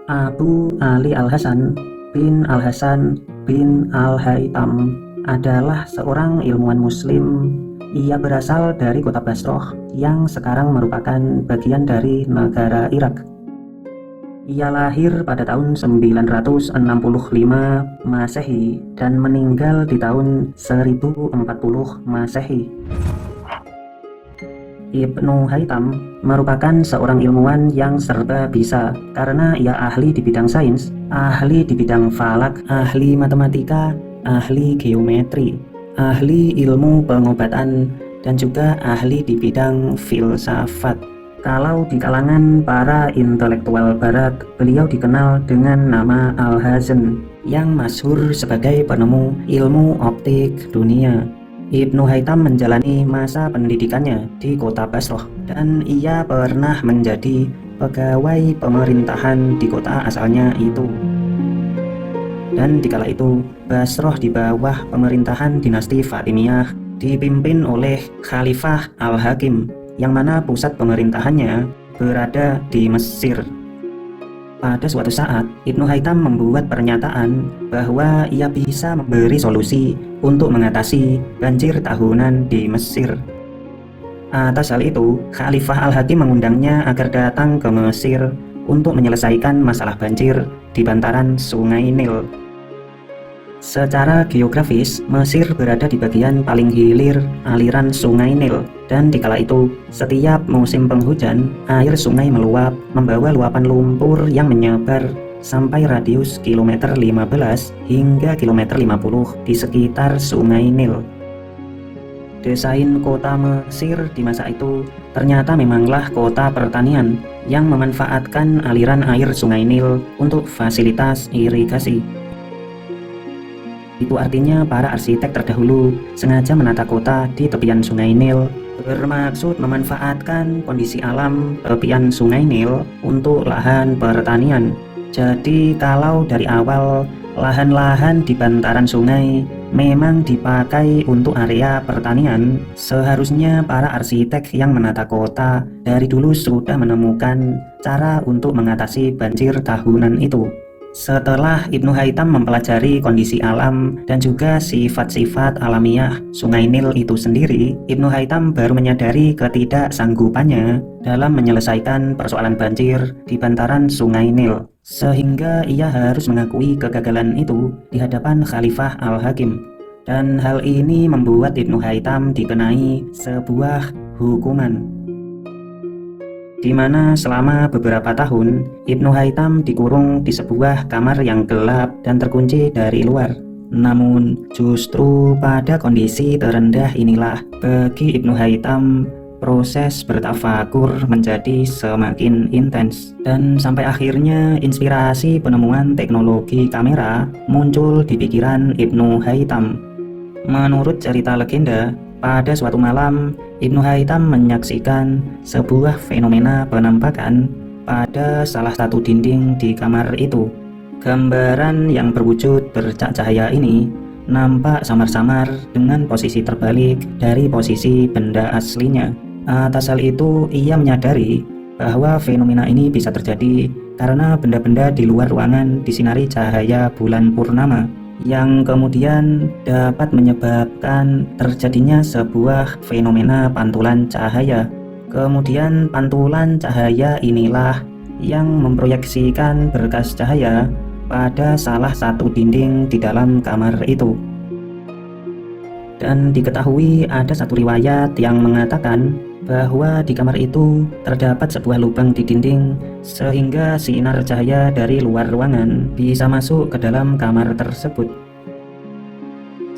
Abu Ali Al-Hasan bin Al-Hasan bin Al-Haytham adalah seorang ilmuwan Muslim. Ia berasal dari kota Basroh yang sekarang merupakan bagian dari negara Irak. Ia lahir pada tahun 965 Masehi dan meninggal di tahun 1040 Masehi. Ibnu Haytham merupakan seorang ilmuwan yang serba bisa karena ia ahli di bidang sains, ahli di bidang falak, ahli matematika, ahli geometri, ahli ilmu pengobatan, dan juga ahli di bidang filsafat. Kalau di kalangan para intelektual barat, beliau dikenal dengan nama Al-Hazen yang masyhur sebagai penemu ilmu optik dunia. Ibnu Haytham menjalani masa pendidikannya di kota Basroh dan ia pernah menjadi pegawai pemerintahan di kota asalnya itu. Dan dikala itu Basroh di bawah pemerintahan dinasti Fatimiyah dipimpin oleh Khalifah Al-Hakim yang mana pusat pemerintahannya berada di Mesir. Pada suatu saat, Ibnu Haytham membuat pernyataan bahwa ia bisa memberi solusi untuk mengatasi banjir tahunan di Mesir. Atas hal itu, Khalifah Al-Hakim mengundangnya agar datang ke Mesir untuk menyelesaikan masalah banjir di bantaran Sungai Nil. Secara geografis, Mesir berada di bagian paling hilir aliran Sungai Nil, dan dikala itu, setiap musim penghujan, air sungai meluap, membawa luapan lumpur yang menyebar sampai radius kilometer 15 hingga kilometer 50 di sekitar Sungai Nil. Desain kota Mesir di masa itu ternyata memanglah kota pertanian yang memanfaatkan aliran air Sungai Nil untuk fasilitas irigasi. Itu artinya para arsitek terdahulu sengaja menata kota di tepian Sungai Nil bermaksud memanfaatkan kondisi alam tepian Sungai Nil untuk lahan pertanian. Jadi kalau dari awal lahan-lahan di bantaran sungai memang dipakai untuk area pertanian, seharusnya para arsitek yang menata kota dari dulu sudah menemukan cara untuk mengatasi banjir tahunan itu. Setelah Ibnu Haytham mempelajari kondisi alam dan juga sifat-sifat alamiah Sungai Nil itu sendiri, Ibnu Haytham baru menyadari ketidaksanggupannya dalam menyelesaikan persoalan banjir di bantaran Sungai Nil, sehingga ia harus mengakui kegagalan itu di hadapan Khalifah Al-Hakim. Dan hal ini membuat Ibnu Haytham dikenai sebuah hukuman, di mana selama beberapa tahun Ibnu Haytham dikurung di sebuah kamar yang gelap dan terkunci dari luar. Namun justru pada kondisi terendah inilah bagi Ibnu Haytham proses bertafakur menjadi semakin intens, dan sampai akhirnya inspirasi penemuan teknologi kamera muncul di pikiran Ibnu Haytham. Menurut cerita legenda, pada suatu malam, Ibnu Haytham menyaksikan sebuah fenomena penampakan pada salah satu dinding di kamar itu. Gambaran yang berwujud bercak cahaya ini nampak samar-samar dengan posisi terbalik dari posisi benda aslinya. Atas hal itu, ia menyadari bahwa fenomena ini bisa terjadi karena benda-benda di luar ruangan disinari cahaya bulan purnama, yang kemudian dapat menyebabkan terjadinya sebuah fenomena pantulan cahaya. Kemudian pantulan cahaya inilah yang memproyeksikan berkas cahaya pada salah satu dinding di dalam kamar itu. Dan diketahui ada satu riwayat yang mengatakan bahwa di kamar itu terdapat sebuah lubang di dinding sehingga sinar cahaya dari luar ruangan bisa masuk ke dalam kamar tersebut.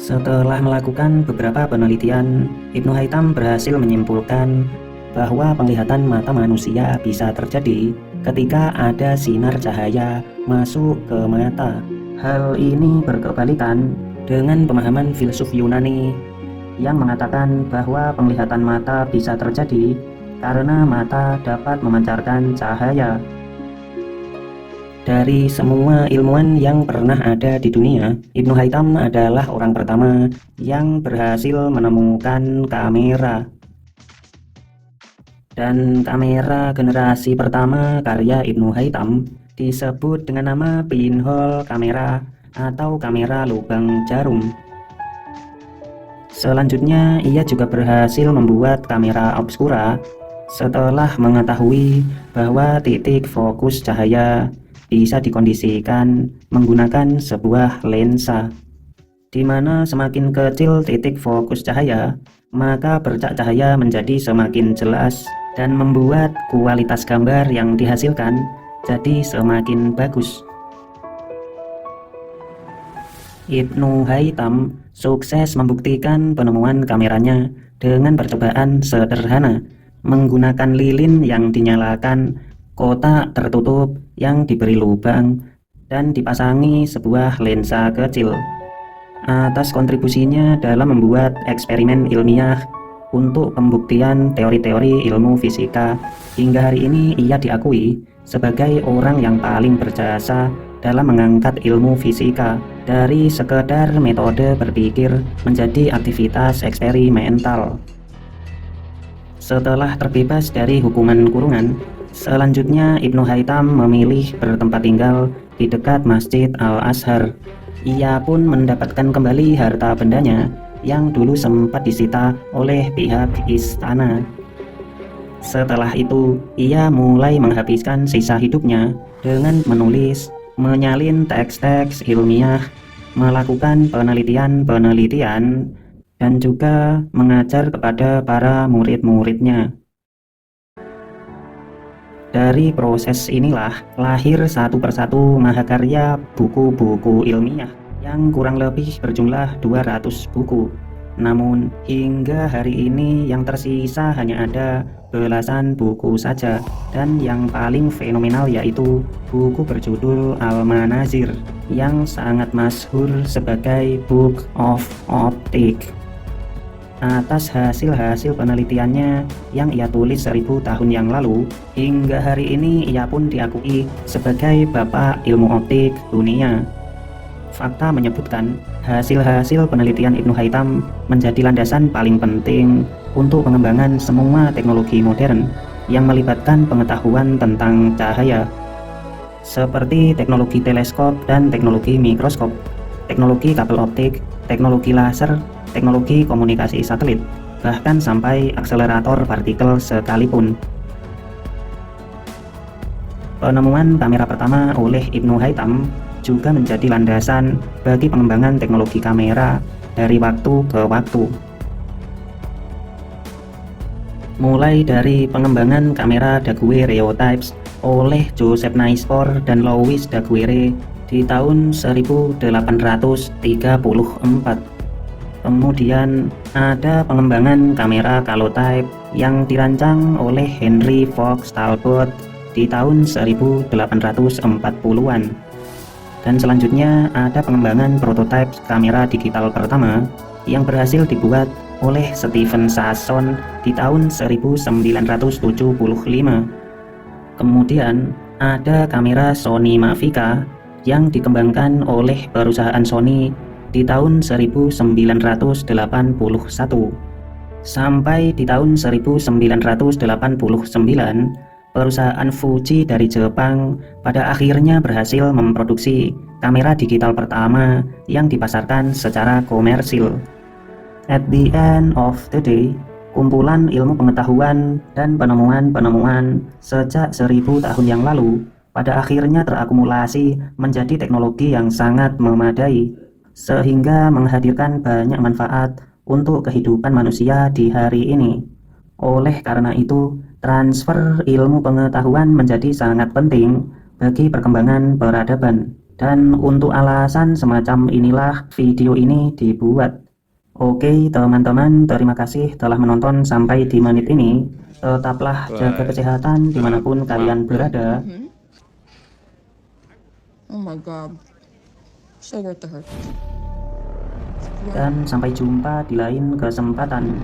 Setelah melakukan beberapa penelitian, Ibnu Haytham berhasil menyimpulkan bahwa penglihatan mata manusia bisa terjadi ketika ada sinar cahaya masuk ke mata. Hal ini berkebalikan dengan pemahaman filsuf Yunani yang mengatakan bahwa penglihatan mata bisa terjadi karena mata dapat memancarkan cahaya. Dari semua ilmuwan yang pernah ada di dunia, Ibnu Haytham adalah orang pertama yang berhasil menemukan kamera. Dan kamera generasi pertama karya Ibnu Haytham disebut dengan nama pinhole kamera atau kamera lubang jarum. Selanjutnya, ia juga berhasil membuat kamera obscura setelah mengetahui bahwa titik fokus cahaya bisa dikondisikan menggunakan sebuah lensa, di mana semakin kecil titik fokus cahaya, maka bercak cahaya menjadi semakin jelas dan membuat kualitas gambar yang dihasilkan jadi semakin bagus. Ibnu Haitam sukses membuktikan penemuan kameranya dengan percobaan sederhana menggunakan lilin yang dinyalakan, kotak tertutup yang diberi lubang, dan dipasangi sebuah lensa kecil. Atas kontribusinya dalam membuat eksperimen ilmiah untuk pembuktian teori-teori ilmu fisika, hingga hari ini ia diakui sebagai orang yang paling berjasa dalam mengangkat ilmu fisika dari sekedar metode berpikir menjadi aktivitas eksperimental. Setelah terbebas dari hukuman kurungan, selanjutnya Ibnu Haitam memilih bertempat tinggal di dekat Masjid Al-Azhar. Ia pun mendapatkan kembali harta bendanya yang dulu sempat disita oleh pihak istana. Setelah itu, ia mulai menghabiskan sisa hidupnya dengan menulis, menyalin teks-teks ilmiah, melakukan penelitian-penelitian, dan juga mengajar kepada para murid-muridnya. Dari proses inilah lahir satu persatu mahakarya buku-buku ilmiah yang kurang lebih berjumlah 200 buku. Namun hingga hari ini yang tersisa hanya ada belasan buku saja, dan yang paling fenomenal yaitu buku berjudul Al-Manazir yang sangat masyhur sebagai Book of Optics. Atas hasil-hasil penelitiannya yang ia tulis 1000 tahun yang lalu, hingga hari ini ia pun diakui sebagai bapak ilmu optik dunia. Fakta menyebutkan hasil-hasil penelitian Ibnu Haitam menjadi landasan paling penting untuk pengembangan semua teknologi modern yang melibatkan pengetahuan tentang cahaya, seperti teknologi teleskop dan teknologi mikroskop, teknologi kabel optik, teknologi laser, teknologi komunikasi satelit, bahkan sampai akselerator partikel sekalipun. Penemuan kamera pertama oleh Ibnu Haitam juga menjadi landasan bagi pengembangan teknologi kamera dari waktu ke waktu. Mulai dari pengembangan kamera daguerreotypes oleh Joseph Naismore dan Louis Daguerre di tahun 1834. Kemudian ada pengembangan kamera kalotype yang dirancang oleh Henry Fox Talbot di tahun 1840-an. Dan selanjutnya ada pengembangan prototipe kamera digital pertama yang berhasil dibuat oleh Stephen Sasson di tahun 1975. Kemudian ada kamera Sony Mavica yang dikembangkan oleh perusahaan Sony di tahun 1981. Sampai di tahun 1989, perusahaan Fuji dari Jepang pada akhirnya berhasil memproduksi kamera digital pertama yang dipasarkan secara komersil. At the end of the day, kumpulan ilmu pengetahuan dan penemuan-penemuan sejak 1000 tahun yang lalu pada akhirnya terakumulasi menjadi teknologi yang sangat memadai, sehingga menghadirkan banyak manfaat untuk kehidupan manusia di hari ini. Oleh karena itu, transfer ilmu pengetahuan menjadi sangat penting bagi perkembangan peradaban. Dan untuk alasan semacam inilah video ini dibuat. Oke teman-teman, terima kasih telah menonton sampai di menit ini. Tetaplah jaga kesehatan dimanapun kalian berada. Oh my god, so worth the hurt. Dan sampai jumpa di lain kesempatan.